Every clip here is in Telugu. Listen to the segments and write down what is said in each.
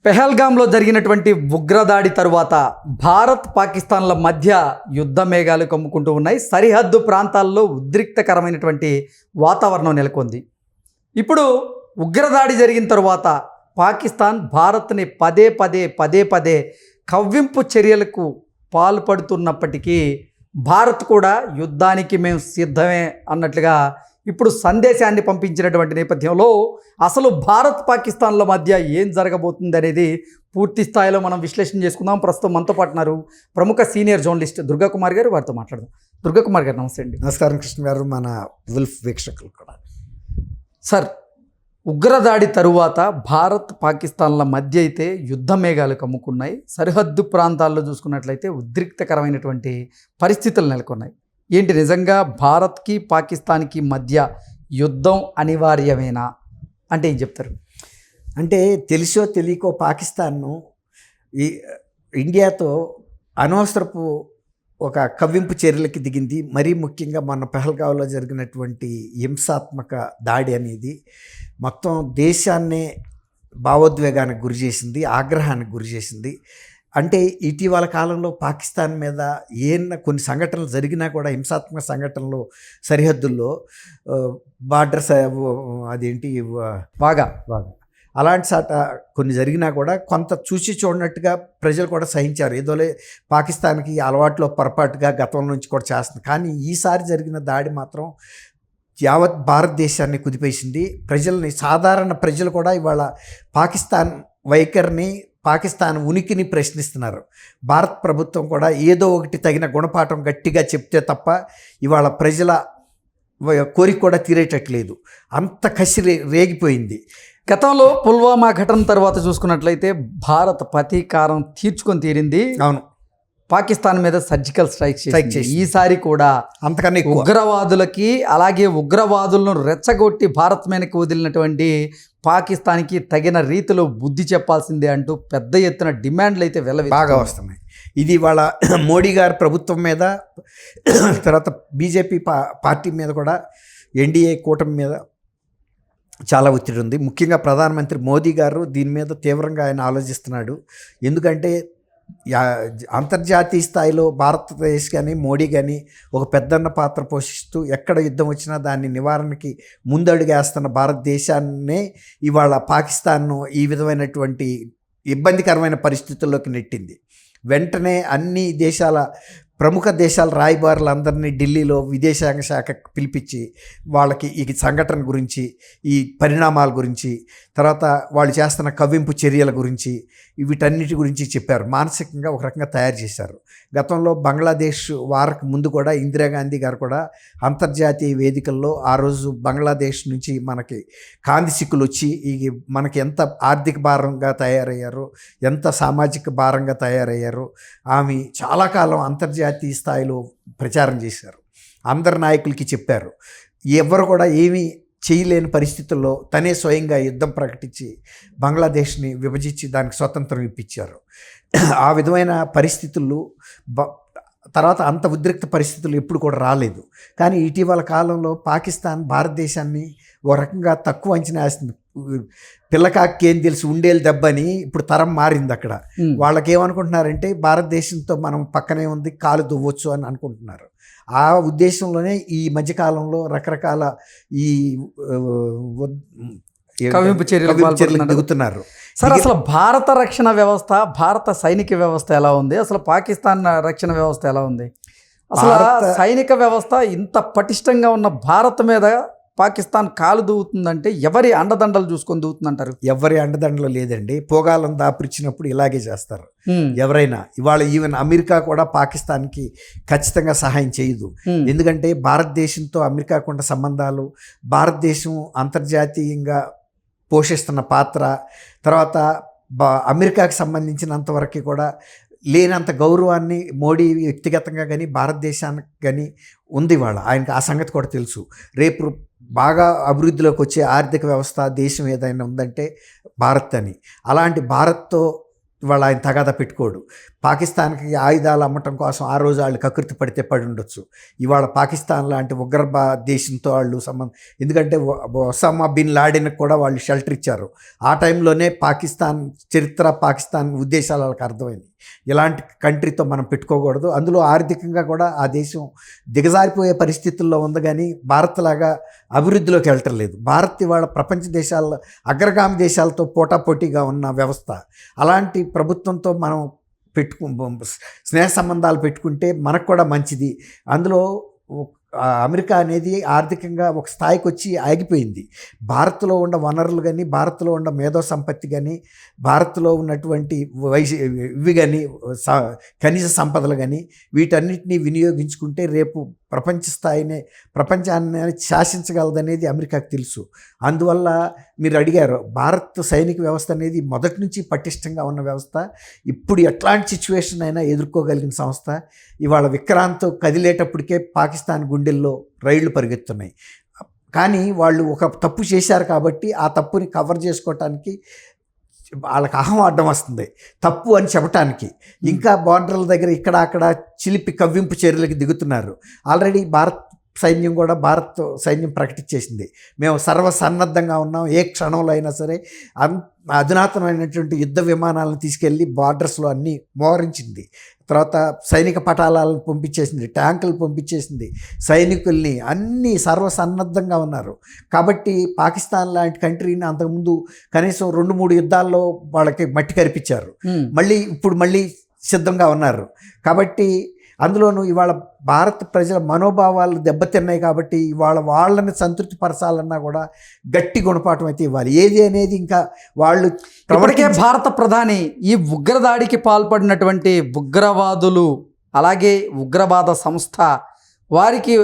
పెహల్గాంలో జరిగినటువంటి ఉగ్రదాడి తరువాత భారత్ పాకిస్తాన్ల మధ్య యుద్ధ మేఘాలు కమ్ముకుంటూ ఉన్నాయి. సరిహద్దు ప్రాంతాల్లో ఉద్రిక్తకరమైనటువంటి వాతావరణం నెలకొంది. ఇప్పుడు ఉగ్రదాడి జరిగిన తరువాత పాకిస్తాన్ భారత్ని పదే పదే కవ్వింపు చర్యలకు పాల్పడుతున్నప్పటికీ భారత్ కూడా యుద్ధానికి మేము సిద్ధమే అన్నట్లుగా ఇప్పుడు సందేశాన్ని పంపించినటువంటి నేపథ్యంలో అసలు భారత్ పాకిస్తాన్ల మధ్య ఏం జరగబోతుంది అనేది పూర్తి స్థాయిలో మనం విశ్లేషణ చేసుకుందాం. ప్రస్తుతం మనతో పాటు ఉన్నారు ప్రముఖ సీనియర్ జర్నలిస్ట్ దుర్గాకుమార్ గారు. వారితో మాట్లాడదాం. దుర్గాకుమార్ గారు నమస్తే అండి. నమస్కారం కృష్ణ గారు, మన వుల్ఫ్ వీక్షకులు కూడా. సార్, ఉగ్రదాడి తరువాత భారత్ పాకిస్తాన్ల మధ్య అయితే యుద్ధ మేఘాలు కమ్ముకున్నాయి. సరిహద్దు ప్రాంతాల్లో చూసుకున్నట్లయితే ఉద్రిక్తకరమైనటువంటి పరిస్థితులు నెలకొన్నాయి. ఏంటి, నిజంగా భారత్కి పాకిస్తాన్కి మధ్య యుద్ధం అనివార్యమేనా అంటే ఏం చెప్తారు? అంటే తెలిసో తెలియకో పాకిస్తాన్ను ఈ ఇండియాతో అనవసరపు ఒక కవ్వింపు చర్యలకి దిగింది. మరీ ముఖ్యంగా మన పెహల్గాంలో జరిగినటువంటి హింసాత్మక దాడి అనేది మొత్తం దేశాన్నే భావోద్వేగానికి గురి చేసింది, ఆగ్రహానికి గురి చేసింది. అంటే ఇటీవల కాలంలో పాకిస్తాన్ మీద కొన్ని సంఘటనలు జరిగినా కూడా, హింసాత్మక సంఘటనలు సరిహద్దుల్లో బార్డర్స్ అదేంటి బాగా అలాంటి సాట కొన్ని జరిగినా కూడా కొంత చూసి చూడనట్టుగా ప్రజలు కూడా సహించారు. ఏదోలే పాకిస్తాన్కి అలవాట్లో పొరపాటుగా గతం నుంచి కూడా చేస్తుంది. కానీ ఈసారి జరిగిన దాడి మాత్రం యావత్ భారతదేశాన్ని కుదిపేసింది. ప్రజల్ని, సాధారణ ప్రజలు కూడా ఇవాళ పాకిస్తాన్ వైఖరిని, పాకిస్తాన్ ఉనికిని ప్రశ్నిస్తున్నారు. భారత ప్రభుత్వం కూడా ఏదో ఒకటి తగిన గుణపాఠం గట్టిగా చెప్తే తప్ప ఇవాళ ప్రజల కోరిక కూడా తీరేటట్లేదు. అంత కసి రేగిపోయింది. గతంలో పుల్వామా ఘటన తర్వాత చూసుకున్నట్లయితే భారత్ ప్రతీకారం తీర్చుకొని తీరింది. అవును, పాకిస్తాన్ మీద సర్జికల్ స్ట్రైక్ చేసి ఈసారి కూడా అంతకన్నా ఉగ్రవాదులకి, అలాగే ఉగ్రవాదులను రెచ్చగొట్టి భారత్ మీదకి వదిలినటువంటి పాకిస్తాన్కి తగిన రీతిలో బుద్ధి చెప్పాల్సిందే అంటూ పెద్ద ఎత్తున డిమాండ్లు అయితే బాగా వస్తున్నాయి. ఇది వాళ్ళ మోడీ గారి ప్రభుత్వం మీద, తర్వాత బీజేపీ పార్టీ మీద కూడా, ఎన్డీఏ కూటమి మీద చాలా ఒత్తిడి ఉంది. ముఖ్యంగా ప్రధానమంత్రి మోదీ గారు దీని మీద తీవ్రంగా ఆయన ఆలోచిస్తున్నాడు. ఎందుకంటే అంతర్జాతీయ స్థాయిలో భారతదేశ్ కానీ మోడీ కానీ ఒక పెద్దన్న పాత్ర పోషిస్తూ ఎక్కడ యుద్ధం వచ్చినా దాన్ని నివారణకి ముందడుగేస్తున్న భారతదేశాన్నే ఇవాళ పాకిస్తాన్ను ఈ విధమైనటువంటి ఇబ్బందికరమైన పరిస్థితుల్లోకి నెట్టింది. వెంటనే అన్ని దేశాల, ప్రముఖ దేశాల రాయబారులందరినీ ఢిల్లీలో విదేశాంగ శాఖ పిలిపించి వాళ్ళకి ఈ సంఘటన గురించి, ఈ పరిణామాల గురించి, తర్వాత వాళ్ళు చేస్తున్న కవ్వింపు చర్యల గురించి, వీటన్నిటి గురించి చెప్పారు. మానసికంగా ఒక రకంగా తయారు చేశారు. గతంలో బంగ్లాదేశ్ వారికి ముందు కూడా ఇందిరాగాంధీ గారు కూడా అంతర్జాతీయ వేదికల్లో ఆ రోజు బంగ్లాదేశ్ నుంచి మనకి కాంతి సిక్కులు వచ్చి మనకి ఎంత ఆర్థిక భారంగా తయారయ్యారో, ఎంత సామాజిక భారంగా తయారయ్యారో ఆమె చాలా కాలం అంతర్జాతీయ స్థాయిలో ప్రచారం చేశారు. అందరు నాయకులకి చెప్పారు. ఎవరు కూడా ఏమీ చేయలేని పరిస్థితుల్లో తనే స్వయంగా యుద్ధం ప్రకటించి బంగ్లాదేశ్ని విభజించి దానికి స్వతంత్రం ఇప్పించారు. ఆ విధమైన పరిస్థితులు తర్వాత అంత ఉద్రిక్త పరిస్థితులు ఎప్పుడు కూడా రాలేదు. కానీ ఇటీవల కాలంలో పాకిస్తాన్ భారతదేశాన్ని ఒక రకంగా తక్కువ అంచనా వేస్తుంది. పిల్లకాకేం తెలిసి ఉండేది దెబ్బని ఇప్పుడు తరం మారింది. అక్కడ వాళ్ళకి ఏమనుకుంటున్నారంటే భారతదేశంతో మనం పక్కనే ఉంది, కాలు దువ్వచ్చు అని అనుకుంటున్నారు. ఆ ఉద్దేశంలోనే ఈ మధ్యకాలంలో రకరకాల ఈ కవ్వింపు చర్యలు దిగుతున్నారు. సార్, అసలు భారత రక్షణ వ్యవస్థ, భారత సైనిక వ్యవస్థ ఎలా ఉంది? అసలు పాకిస్తాన్ రక్షణ వ్యవస్థ ఎలా ఉంది? అసలు సైనిక వ్యవస్థ ఇంత పటిష్టంగా ఉన్న భారత్ మీద పాకిస్తాన్ కాలు దూవుతుందంటే ఎవరి అండదండలు చూసుకొని దూవుతుందంటారు? ఎవరి అండదండలు లేదండి. పోగాలం దాపురిచ్చినప్పుడు ఇలాగే చేస్తారు ఎవరైనా. ఇవాళ ఈవెన్ అమెరికా కూడా పాకిస్తాన్కి ఖచ్చితంగా సహాయం చేయదు. ఎందుకంటే భారతదేశంతో అమెరికాకు ఉన్న సంబంధాలు, భారతదేశం అంతర్జాతీయంగా పోషిస్తున్న పాత్ర, తర్వాత అమెరికాకి సంబంధించినంతవరకు కూడా లేనంత గౌరవాన్ని మోడీ వ్యక్తిగతంగా కానీ భారతదేశానికి కానీ ఉంది. వాళ్ళ ఆయనకి ఆ సంగతి కూడా తెలుసు. రేపు బాగా అభివృద్ధిలోకి వచ్చే ఆర్థిక వ్యవస్థ దేశం ఏదైనా ఉందంటే భారత్ అని. అలాంటి భారత్తో ఇవాళ ఆయన తగాదా పెట్టుకోడు. పాకిస్తాన్కి ఆయుధాలు అమ్మటం కోసం ఆ రోజు వాళ్ళు కకృతి పడితే పడి ఉండొచ్చు. ఇవాళ పాకిస్తాన్ లాంటి ఉగ్ర దేశంతో వాళ్ళు ఎందుకంటే ఒసామా బిన్ లాడెన్కి కూడా వాళ్ళు షెల్టర్ ఇచ్చారు. ఆ టైంలోనే పాకిస్తాన్ చరిత్ర, పాకిస్తాన్ ఉద్దేశాలు వాళ్ళకి అర్థమైంది. ఇలాంటి కంట్రీతో మనం పెట్టుకోకూడదు. అందులో ఆర్థికంగా కూడా ఆ దేశం దిగజారిపోయే పరిస్థితుల్లో ఉంది, కానీ భారత్ లాగా అభివృద్ధిలోకి వెళ్ళటం లేదు. భారత్ ఇవాళ ప్రపంచ దేశాల్లో అగ్రగామి దేశాలతో పోటాపోటీగా ఉన్న వ్యవస్థ. అలాంటి ప్రభుత్వంతో మనం స్నేహ సంబంధాలు పెట్టుకుంటే మనకు కూడా మంచిది. అందులో అమెరికా అనేది ఆర్థికంగా ఒక స్థాయికి వచ్చి ఆగిపోయింది. భారత్లో ఉన్న వనరులు కానీ, భారత్లో ఉన్న మేధో సంపత్తి కానీ, భారత్లో ఉన్నటువంటి ఇవి కానీ, ఖనిజ సంపదలు కానీ, వీటన్నిటిని వినియోగించుకుంటే రేపు ప్రపంచాన్ని శాసించగలదనేది అమెరికాకు తెలుసు. అందువల్ల మీరు అడిగారు, భారత్ సైనిక వ్యవస్థ అనేది మొదటి నుంచి పటిష్టంగా ఉన్న వ్యవస్థ. ఇప్పుడు ఎట్లాంటి సిచ్యువేషన్ అయినా ఎదుర్కోగలిగిన సంస్థ. ఇవాళ విక్రాంత్ కదిలేటప్పటికే పాకిస్తాన్ గుండెల్లో రైళ్లు పరిగెత్తున్నాయి. కానీ వాళ్ళు ఒక తప్పు చేశారు కాబట్టి ఆ తప్పుని కవర్ చేసుకోవటానికి వాళ్ళకి అహం అడ్డం వస్తుంది, తప్పు అని చెప్పటానికి. ఇంకా బార్డర్ల దగ్గర ఇక్కడ అక్కడ చిలిపి కవ్వింపు చర్యలకు దిగుతున్నారు. ఆల్రెడీ భారత్ సైన్యం ప్రకటించేసింది, మేము సర్వసన్నద్ధంగా ఉన్నాం, ఏ క్షణంలో అయినా సరే అధునాతనమైనటువంటి యుద్ధ విమానాలను తీసుకెళ్ళి బార్డర్స్లో అన్నీ మోహరించింది. తర్వాత సైనిక పటాలను పంపించేసింది, ట్యాంకులు పంపించేసింది, సైనికుల్ని అన్నీ సర్వసన్నద్ధంగా ఉన్నారు. కాబట్టి పాకిస్తాన్ లాంటి కంట్రీని అంతకుముందు కనీసం 2-3 యుద్ధాల్లో వాళ్ళకి మట్టి కరిపించారు. మళ్ళీ సిద్ధంగా ఉన్నారు. కాబట్టి అందులోనూ ఇవాళ భారత ప్రజల మనోభావాలు దెబ్బతిన్నాయి. కాబట్టి ఇవాళ వాళ్ళని సంతృప్తి పరచాలన్నా కూడా గట్టి గుణపాఠం అయితే ఇవ్వాలి. ఏది అనేది ఇంకా వాళ్ళు ఇప్పటికే భారత ప్రధాని ఈ ఉగ్రదాడికి పాల్పడినటువంటి ఉగ్రవాదులు, అలాగే ఉగ్రవాద సంస్థ వారికి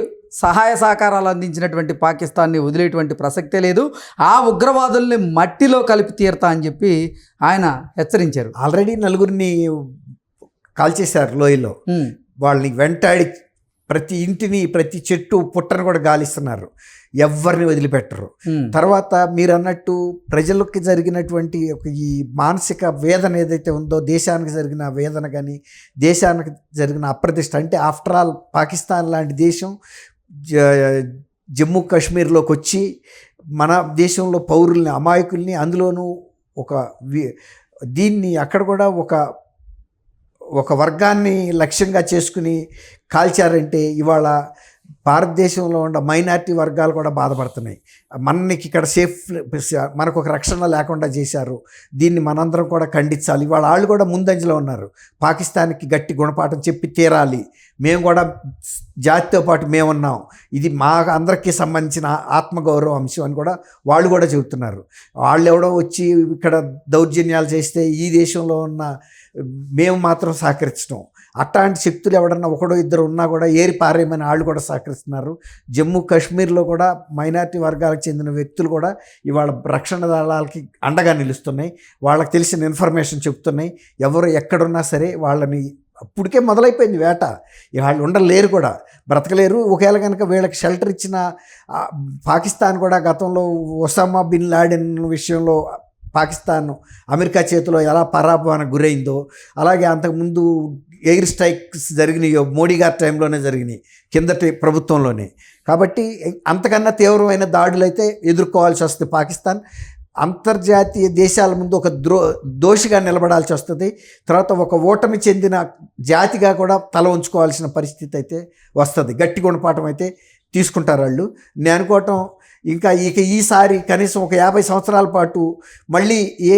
సహాయ సహకారాలు అందించినటువంటి పాకిస్తాన్ని వదిలేటువంటి ప్రసక్తే లేదు, ఆ ఉగ్రవాదుల్ని మట్టిలో కలిపి తీరుతా అని చెప్పి ఆయన హెచ్చరించారు. ఆల్రెడీ 4 కాల్చేశారు లోయలో. వాళ్ళని వెంటాడి ప్రతి ఇంటిని, ప్రతి చెట్టు పుట్టను కూడా గాలిస్తున్నారు, ఎవరిని వదిలిపెట్టరు. తర్వాత మీరు అన్నట్టు ప్రజలకి జరిగినటువంటి ఈ మానసిక వేదన ఏదైతే ఉందో, దేశానికి జరిగిన వేదన కానీ, దేశానికి జరిగిన అప్రతిష్ట, అంటే ఆఫ్టర్ ఆల్ పాకిస్తాన్ లాంటి దేశం జమ్మూ కాశ్మీర్లోకి వచ్చి మన దేశంలో పౌరుల్ని, అమాయకుల్ని, అందులోనూ దీన్ని అక్కడ కూడా ఒక వర్గాన్ని లక్ష్యంగా చేసుకుని కాల్చారంటే ఇవాళ భారతదేశంలో ఉన్న మైనారిటీ వర్గాలు కూడా బాధపడుతున్నాయి. మనకి ఇక్కడ మనకు ఒక రక్షణ లేకుండా చేశారు, దీన్ని మనందరం కూడా ఖండించాలి. ఇవాళ వాళ్ళు కూడా ముందంజలో ఉన్నారు, పాకిస్తాన్కి గట్టి గుణపాఠం చెప్పి తీరాలి, మేము కూడా జాతితో పాటు మేమున్నాం, ఇది మా అందరికీ సంబంధించిన ఆత్మగౌరవ అంశం అని కూడా వాళ్ళు కూడా చెబుతున్నారు. వాళ్ళు ఎవడో వచ్చి ఇక్కడ దౌర్జన్యాలు చేస్తే ఈ దేశంలో ఉన్న మేము మాత్రం సహకరించడం, అట్లాంటి శక్తులు ఎవడన్నా ఒకడో ఇద్దరు ఉన్నా కూడా ఏరి పారేయమని వాళ్ళు కూడా సహకరిస్తున్నారు. జమ్మూ కాశ్మీర్లో కూడా మైనారిటీ వర్గాలకు చెందిన వ్యక్తులు కూడా ఇవాళ రక్షణ దళాలకి అండగా నిలుస్తున్నాయి, వాళ్ళకి తెలిసిన ఇన్ఫర్మేషన్ చెప్తున్నాయి. ఎవరు ఎక్కడున్నా సరే వాళ్ళని అప్పటికే మొదలైపోయింది వేట, వాళ్ళు ఉండలేరు కూడా, బ్రతకలేరు. ఒకవేళ కనుక వీళ్ళకి షెల్టర్ ఇచ్చిన పాకిస్తాన్ కూడా గతంలో ఒసామా బిన్ లాడెన్ విషయంలో పాకిస్తాన్ అమెరికా చేతిలో ఎలా పరాభవానికి గురైందో, అలాగే అంతకుముందు ఎయిర్ స్ట్రైక్స్ జరిగినాయో మోడీ గారి టైంలోనే జరిగినాయి, కిందటి ప్రభుత్వంలోనే. కాబట్టి అంతకన్నా తీవ్రమైన దాడులు అయితే ఎదుర్కోవాల్సి వస్తుంది పాకిస్తాన్. అంతర్జాతీయ దేశాల ముందు ఒక దోషిగా నిలబడాల్సి వస్తుంది. తర్వాత ఒక ఓటమి చెందిన జాతిగా కూడా తల ఉంచుకోవాల్సిన పరిస్థితి అయితే వస్తుంది. గట్టి గుణపాఠం అయితే తీసుకుంటారు వాళ్ళు. నేను అనుకోవటం ఇక ఈసారి కనీసం ఒక 50 సంవత్సరాల పాటు మళ్ళీ ఏ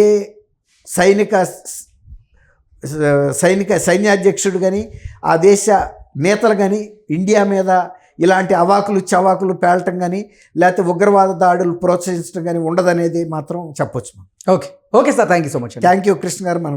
సైన్యాధ్యక్షుడు కానీ, ఆ దేశ నేతలు కానీ ఇండియా మీద ఇలాంటి అవాకులు చవాకులు పేలటం కానీ, లేకపోతే ఉగ్రవాద దాడులు ప్రోత్సహించడం కానీ ఉండదనేది మాత్రం చెప్పొచ్చు. Okay sir, thank you so much. Thank you Krishna గారు. మన